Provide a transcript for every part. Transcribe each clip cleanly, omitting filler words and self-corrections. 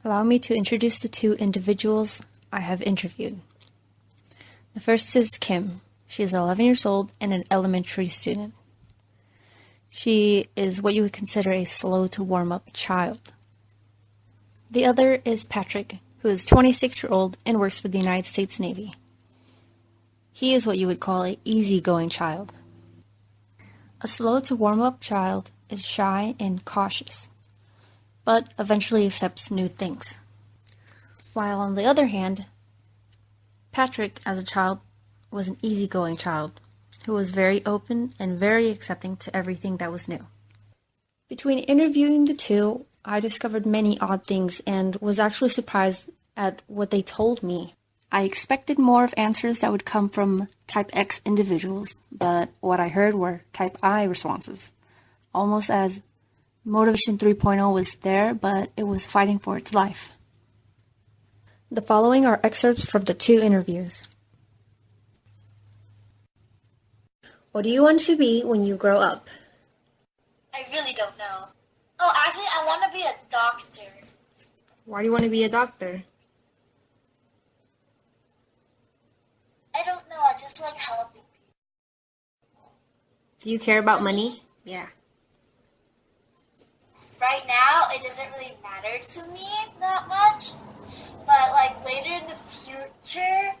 Allow me to introduce the two individuals I have interviewed. The first is Kim. She is 11 years old and an elementary student. She is what you would consider a slow to warm up child. The other is Patrick, who is 26-year-old and works for the United States Navy. He is what you would call an easygoing child. A slow to warm up child is shy and cautious, but eventually accepts new things. While on the other hand, Patrick, as a child, was an easygoing child who was very open and very accepting to everything that was new. Between interviewing the two, I discovered many odd things and was actually surprised at what they told me. I expected more of answers that would come from type X individuals, but what I heard were type I responses, almost as Motivation 3.0 was there, but it was fighting for its life. The following are excerpts from the two interviews. What do you want to be when you grow up? I really don't know. Oh, actually, I want to be a doctor. Why do you want to be a doctor? I don't know, I just like helping people. Do you care about money? Yeah. Right now, it doesn't really matter to me that much, but like later in the future,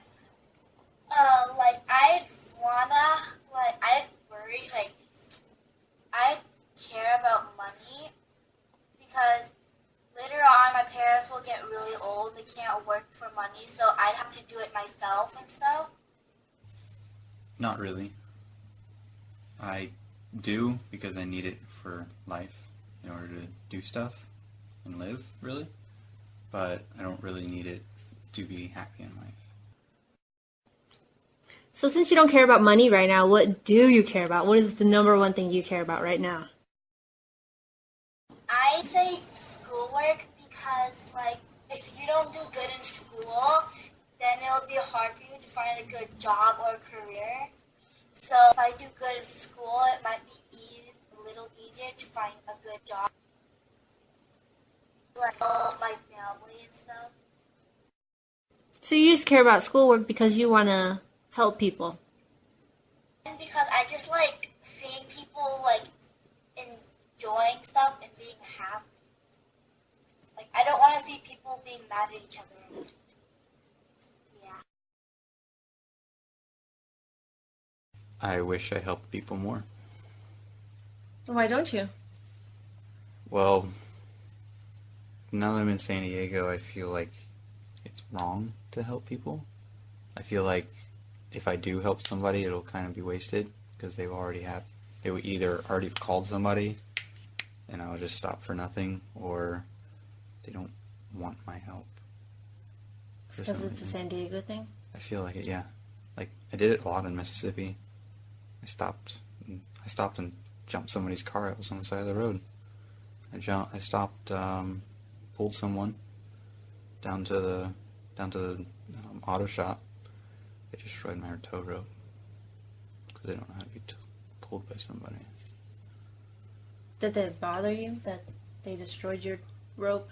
I'd worry, I'd care about money because later on my parents will get really old, they can't work for money, so I'd have to do it myself and stuff. Not really. I do because I need it for life in order to do stuff and live, really. But I don't really need it to be happy in life. So since you don't care about money right now, what do you care about? What is the number one thing you care about right now? I say schoolwork because, if you don't do good in school, then it'll be hard for you to find a good job or career. So if I do good in school, it might be a little easier to find a good job. Like all my family and stuff. So you just care about schoolwork because you want to help people. And because I just like seeing people enjoying stuff and being happy. I don't want to see people being mad at each other. Yeah. I wish I helped people more. Why don't you? Well, now that I'm in San Diego, I feel like it's wrong to help people. I feel like if I do help somebody, it'll kind of be wasted because they will either already have called somebody and I'll just stop for nothing, or they don't want my help. Because it's a San Diego thing? I feel like it, yeah. I did it a lot in Mississippi. I stopped and jumped somebody's car that was on the side of the road. I stopped, pulled someone down to the auto shop. They destroyed my tow rope because they don't know how to be pulled by somebody. Did it bother you that they destroyed your rope?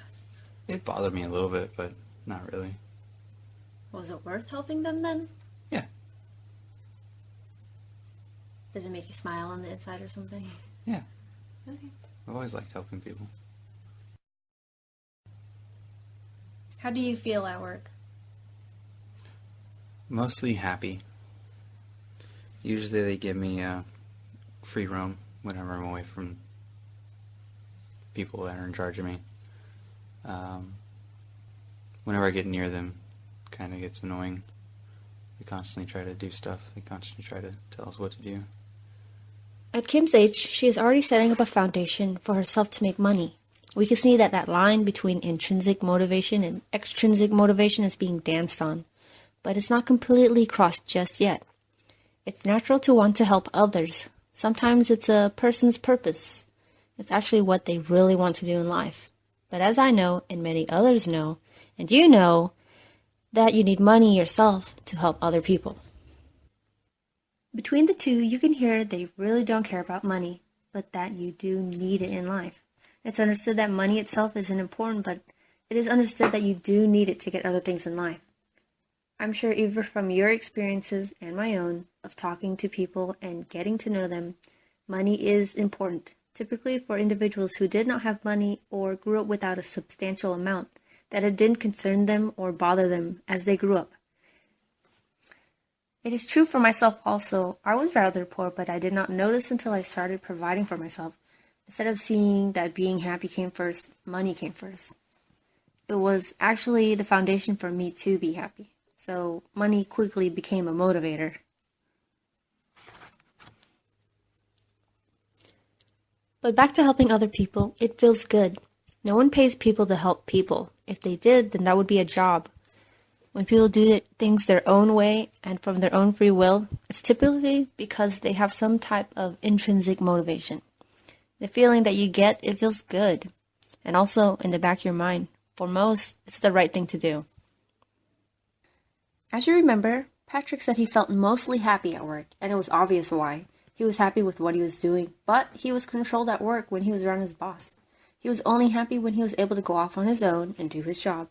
It bothered me a little bit, but not really. Was it worth helping them then? Yeah. Did it make you smile on the inside or something? Yeah. Okay. I've always liked helping people. How do you feel at work? Mostly happy. Usually they give me free roam whenever I'm away from people that are in charge of me. Whenever I get near them, it kind of gets annoying. They constantly try to do stuff. They constantly try to tell us what to do. At Kim's age, she is already setting up a foundation for herself to make money. We can see that that line between intrinsic motivation and extrinsic motivation is being danced on, but it's not completely crossed just yet. It's natural to want to help others. Sometimes it's a person's purpose. It's actually what they really want to do in life. But as I know, and many others know, and you know, that you need money yourself to help other people. Between the two, you can hear they really don't care about money, but that you do need it in life. It's understood that money itself isn't important, but it is understood that you do need it to get other things in life. I'm sure either from your experiences and my own of talking to people and getting to know them, money is important, typically for individuals who did not have money or grew up without a substantial amount, that it didn't concern them or bother them as they grew up. It is true for myself also. I was rather poor, but I did not notice until I started providing for myself. Instead of seeing that being happy came first, money came first. It was actually the foundation for me to be happy. So money quickly became a motivator. But back to helping other people, it feels good. No one pays people to help people. If they did, then that would be a job. When people do things their own way and from their own free will, it's typically because they have some type of intrinsic motivation. The feeling that you get, it feels good. And also in the back of your mind, for most, it's the right thing to do. As you remember, Patrick said he felt mostly happy at work, and it was obvious why. He was happy with what he was doing, but he was controlled at work when he was around his boss. He was only happy when he was able to go off on his own and do his job.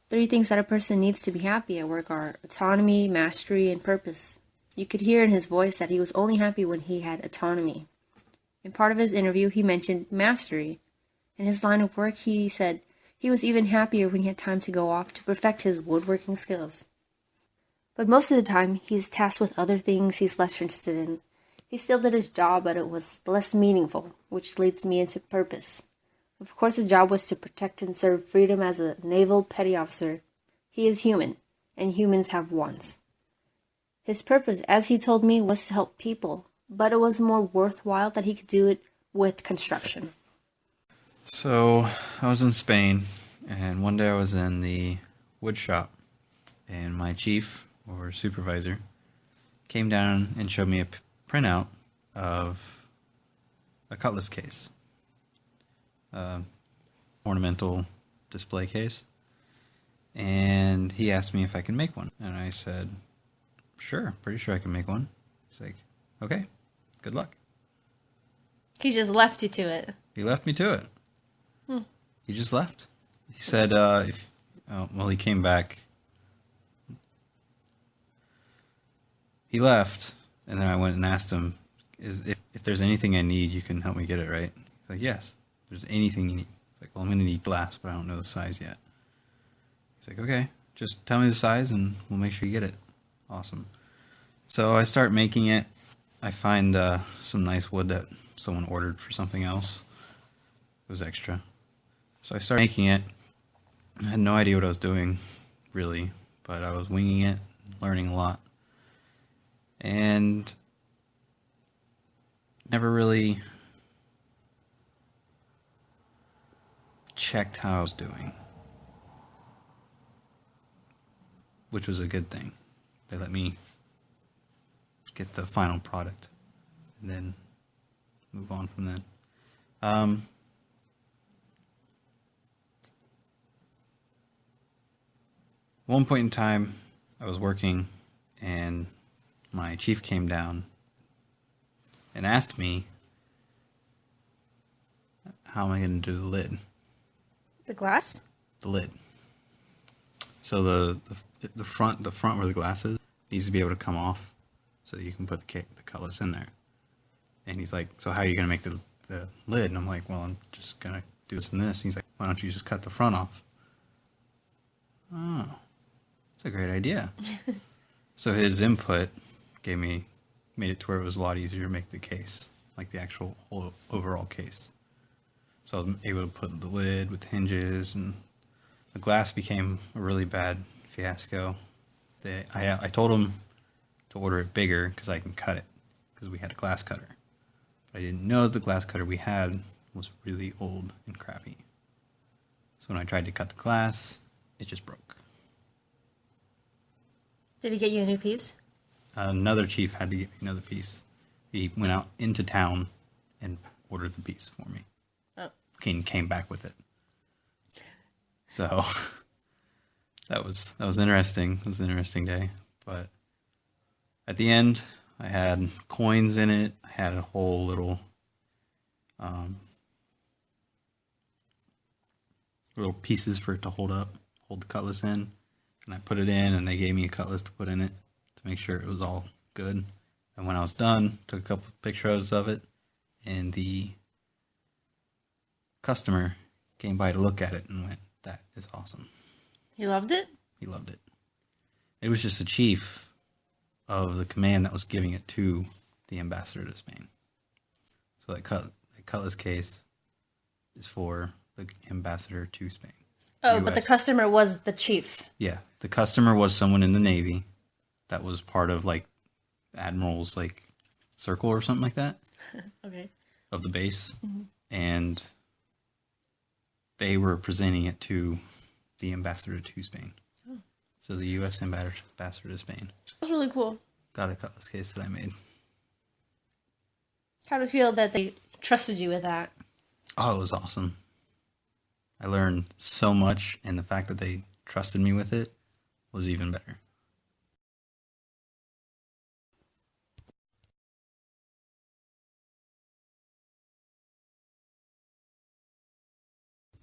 3 things that a person needs to be happy at work are autonomy, mastery, and purpose. You could hear in his voice that he was only happy when he had autonomy. In part of his interview, he mentioned mastery. In his line of work, he said he was even happier when he had time to go off to perfect his woodworking skills. But most of the time, he's tasked with other things he's less interested in. He still did his job, but it was less meaningful, which leads me into purpose. Of course, his job was to protect and serve freedom as a naval petty officer. He is human, and humans have wants. His purpose, as he told me, was to help people, but it was more worthwhile that he could do it with construction. So I was in Spain, and one day I was in the wood shop, and my chief or supervisor came down and showed me a printout of a cutlass case, ornamental display case, and he asked me if I can make one, and I said, sure, pretty sure I can make one. He's like, okay, good luck. He just left you to it. He left me to it. He just left. He said, he came back. He left, and then I went and asked him, if there's anything I need, you can help me get it, right? He's like, yes, if there's anything you need. He's like, well, I'm going to need glass, but I don't know the size yet. He's like, okay, just tell me the size, and we'll make sure you get it. Awesome. So I start making it. I find some nice wood that someone ordered for something else. It was extra. So I started making it. I had no idea what I was doing, really, but I was winging it, learning a lot. And never really checked how I was doing, which was a good thing. They let me get the final product and then move on from then. One point in time, I was working, and my chief came down and asked me, how am I going to do the lid? The glass? The lid. So the front where the glass is needs to be able to come off, so that you can put the cutlass in there. And he's like, so how are you going to make the lid? And I'm like, well, I'm just going to do this and this. And he's like, why don't you just cut the front off? Oh, that's a great idea. So his input made it to where it was a lot easier to make the case, like the actual whole overall case. So I was able to put the lid with hinges, and the glass became a really bad fiasco. I told him to order it bigger because I can cut it, because we had a glass cutter. But I didn't know the glass cutter we had was really old and crappy. So when I tried to cut the glass, it just broke. Did he get you a new piece? Another chief had to get me another piece. He went out into town and ordered the piece for me. Oh. Came back with it. So that was interesting. It was an interesting day. But at the end, I had coins in it. I had a whole little little pieces for it to hold the cutlass in. And I put it in, and they gave me a cutlass to put in it to make sure it was all good. And when I was done, took a couple pictures of it, and the customer came by to look at it and went, "That is awesome." You loved it? He loved it. It was just the chief of the command that was giving it to the ambassador to Spain. So that cutlass case is for the ambassador to Spain. Oh, but the US. customer was the chief. Yeah, the customer was someone in the Navy that was part of like Admiral's like circle or something like that Okay. of the base, and they were presenting it to the ambassador to Spain. So the U.S. ambassador to Spain That was really cool. got a cutlass case that I made. How do you feel that they trusted you with that? Oh, it was awesome. I learned so much, and the fact that they trusted me with it was even better.